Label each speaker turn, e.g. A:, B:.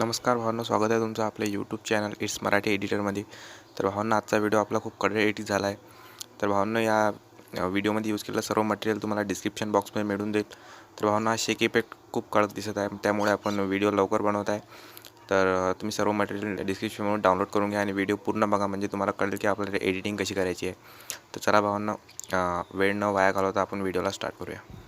A: नमस्कार भावांनो, स्वागत आहे तुमचं आपल्या यूट्यूब चॅनल इट्स मराठी एडिटरमध्ये. तर भावांनो, आजचा व्हिडिओ आपला खूप कडक एडिट झाला आहे. तर भावांनो, या व्हिडिओमध्ये यूज केलेलं सर्व मटेरियल तुम्हाला डिस्क्रिप्शन बॉक्समध्ये मिळून देईल. तर भावांनो, हा शेक इफेक्ट खूप कडक दिसत आहे, त्यामुळे आपण व्हिडिओ लवकर बनवत आहे. तर तुम्ही सर्व मटेरियल डिस्क्रिप्शनवरून डाउनलोड करून घ्या आणि व्हिडिओ पूर्ण बघा, म्हणजे तुम्हाला कळेल की आपल्याला एडिटिंग कशी करायची आहे. तर चला भावांनो, वेळ न वाया घालवता आपण व्हिडिओला स्टार्ट करूया.